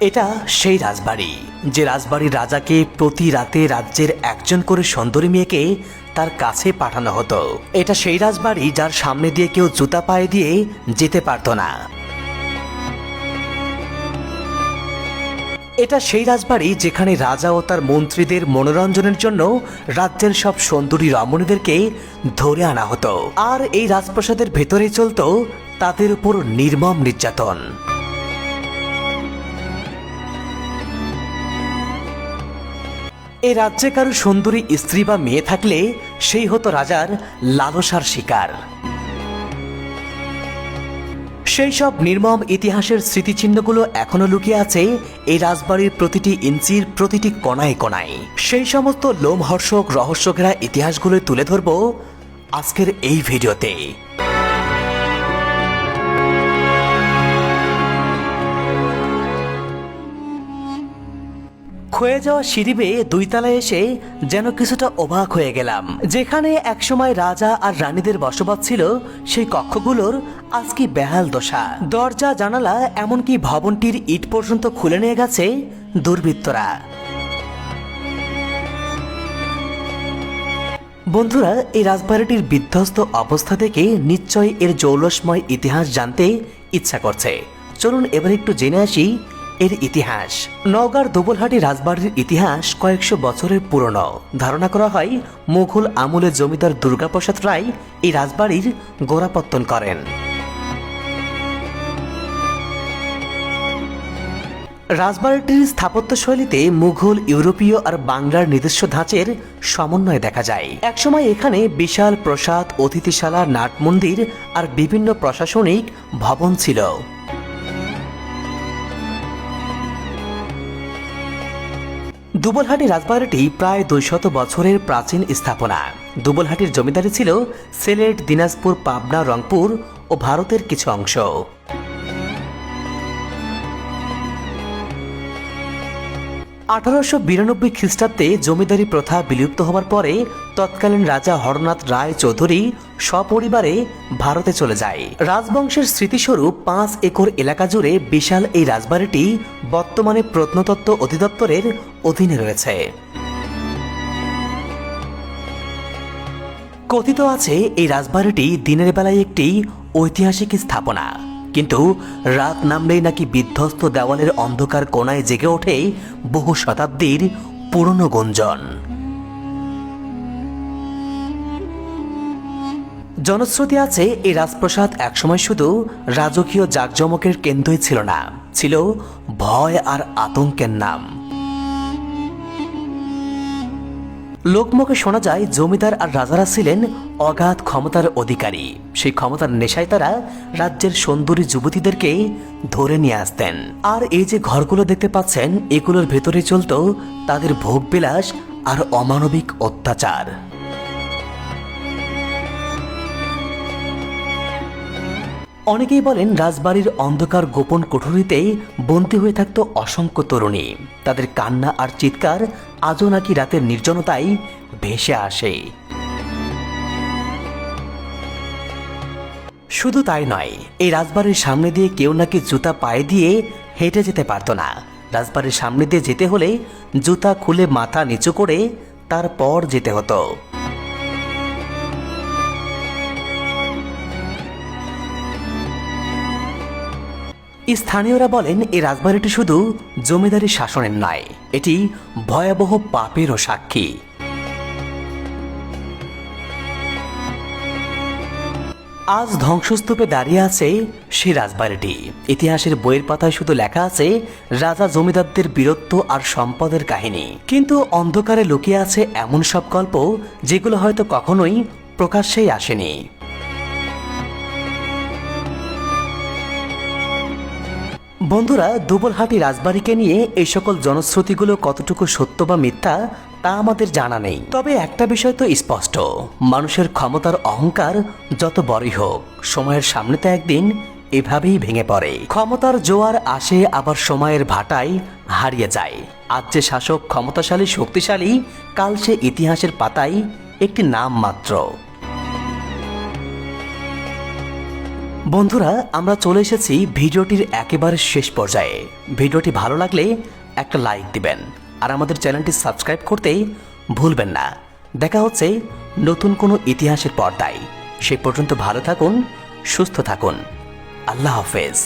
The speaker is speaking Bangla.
এটা সেই রাজবাড়ি, যে রাজবাড়ির রাজাকে প্রতি রাতে রাজ্যের একজন করে সুন্দরী মেয়েকে তার কাছে পাঠানো হতো। এটা সেই রাজবাড়ি যার সামনে দিয়ে কেউ জুতা পায়ে দিয়ে যেতে পারত না। এটা সেই রাজবাড়ি যেখানে রাজা ও তার মন্ত্রীদের মনোরঞ্জনের জন্য রাজ্যের সব সুন্দরী রমণীদেরকে ধরে আনা হতো, আর এই রাজপ্রাসাদের ভেতরে চলত তাদের উপর নির্মম নির্যাতন। এই রাজ্যে কারো সুন্দরী স্ত্রী বা মেয়ে থাকলে সেই হতো রাজার লালসার শিকার। সেই সব নির্মম ইতিহাসের স্মৃতিচিহ্নগুলো এখনো লুকিয়ে আছে এই রাজবাড়ির প্রতিটি ইঞ্চির প্রতিটি কোণায় কোণায়। সেই সমস্ত লোমহর্ষক রহস্যঘেরা ইতিহাসগুলো তুলে ধরব আজকের এই ভিডিওতে। ক্ষয়ে যাওয়া সিঁড়ি বেয়ে 2 তলায় এসে যেন কিছুটা অবাক হয়ে গেলাম। যেখানে একসময় রাজা আর রানীদের বসবাস ছিল, সেই কক্ষগুলোর আজ কি বেহাল দশা। দরজা জানালা এমনকি ভবনটির ইট পর্যন্ত খুলে নিয়ে গেছে দুর্বৃত্তরা। বন্ধুরা, এই রাজবাড়িটির বিধ্বস্ত অবস্থা থেকে নিশ্চয়ই এর জৌলসময় ইতিহাস জানতে ইচ্ছা করছে। চলুন এবার একটু জেনে আসি এর ইতিহাস। নওগাঁর দুবলহাটি রাজবাড়ির ইতিহাস কয়েকশো বছরের পুরনো। ধারণা করা হয় মুঘল আমলে জমিদার দুর্গাপ্রসাদ রায় এই রাজবাড়ির গোড়াপত্তন করেন। রাজবাড়িটির স্থাপত্যশৈলীতে মুঘল, ইউরোপীয় আর বাংলার নিজস্ব ধাঁচের সমন্বয় দেখা যায়। একসময় এখানে বিশাল প্রসাদ, অতিথিশালা, নাট মন্দির আর বিভিন্ন প্রশাসনিক ভবন ছিল। দুবলহাটি রাজবাড়িটি প্রায় 200 বছরের প্রাচীন স্থাপনা। দুবলহাটির জমিদারি ছিল সিলেট, দিনাজপুর, পাবনা, রংপুর ও ভারতের কিছু অংশ। 1892 খ্রিস্টাব্দে জমিদারি প্রথা বিলুপ্ত হওয়ার পরে তৎকালীন রাজা হরনাথ রায় চৌধুরী সপরিবারে ভারতে চলে যায়। রাজবংশের স্মৃতিস্বরূপ 5 একর এলাকা জুড়ে বিশাল এই রাজবাড়িটি বর্তমানে প্রত্নতত্ত্ব অধিদপ্তরের অধীনে রয়েছে। কথিত আছে এই রাজবাড়িটি দিনের বেলায় একটি ঐতিহাসিক স্থাপনা, কিন্তু রাত নামলেই নাকি বিধ্বস্ত দেওয়ালের অন্ধকার কোণায় জেগে ওঠে বহু শতাব্দীর পুরনো গুঞ্জন। জনশ্রুতি আছে এই রাজপ্রাসাদ একসময় শুধু রাজকীয় জাঁকজমকের কেন্দ্রই ছিল না, ছিল ভয় আর আতঙ্কের নাম। লোকমুখে শোনা যায় জমিদার আর রাজারা ছিলেন অগাধ ক্ষমতার অধিকারী। সেই ক্ষমতার নেশায় তারা রাজ্যের সুন্দরী যুবতীদেরকে ধরে নিয়ে আসতেন। আর এই যে ঘরগুলো দেখতে পাচ্ছেন, এগুলোর ভেতরে চলত তাদের ভোগবিলাস আর অমানবিক অত্যাচার। অনেকেই বলেন রাজবাড়ির অন্ধকার গোপন কুঠুরিতে বন্দী হয়ে থাকত অসংখ্য তরুণী। তাদের কান্না আর চিৎকার আজও নাকি রাতের নির্জনতায় ভেসে আসে। শুধু তাই নয়, এই রাজবাড়ির সামনে দিয়ে কেউ নাকি জুতা পায়ে দিয়ে হেঁটে যেতে পারত না। রাজবাড়ির সামনে দিয়ে যেতে হলে জুতা খুলে মাথা নিচু করে তারপর যেতে হতো। স্থানীয়রা বলেন এই রাজবাড়িটি শুধু জমিদারি শাসনের নয়, এটি ভয়াবহ পাপেরও সাক্ষী। আজ ধ্বংসস্তূপে দাঁড়িয়ে আছে সেই রাজবাড়িটি। ইতিহাসের বইয়ের পাতায় শুধু লেখা আছে রাজা জমিদারদের বীরত্ব আর সম্পদের কাহিনী, কিন্তু অন্ধকারে লুকিয়ে আছে এমন সব গল্প যেগুলো হয়তো কখনোই প্রকাশ্যেই আসেনি। বন্ধুরা, দুবলহাটি রাজবাড়িকে নিয়ে এই সকল জনশ্রুতিগুলো কতটুকু সত্য বা মিথ্যা তা আমাদের জানা নেই। তবে একটা বিষয় তো স্পষ্ট, মানুষের ক্ষমতার অহংকার যত বড়ই হোক, সময়ের সামনে তো একদিন এভাবেই ভেঙে পড়ে। ক্ষমতার জোয়ার আসে, আবার সময়ের ভাটায় হারিয়ে যায়। আজ যে শাসক ক্ষমতাশালী, শক্তিশালী, কাল সে ইতিহাসের পাতায় একটি নাম মাত্র। বন্ধুরা, আমরা চলে এসেছি ভিডিওটির একেবারে শেষ পর্যায়ে। ভিডিওটি ভালো লাগলে একটা লাইক দিবেন আর আমাদের চ্যানেলটি সাবস্ক্রাইব করতে ভুলবেন না। দেখা হচ্ছে নতুন কোনো ইতিহাসের পর্দায়। সেই পর্যন্ত ভালো থাকুন, সুস্থ থাকুন। আল্লাহ হাফেজ।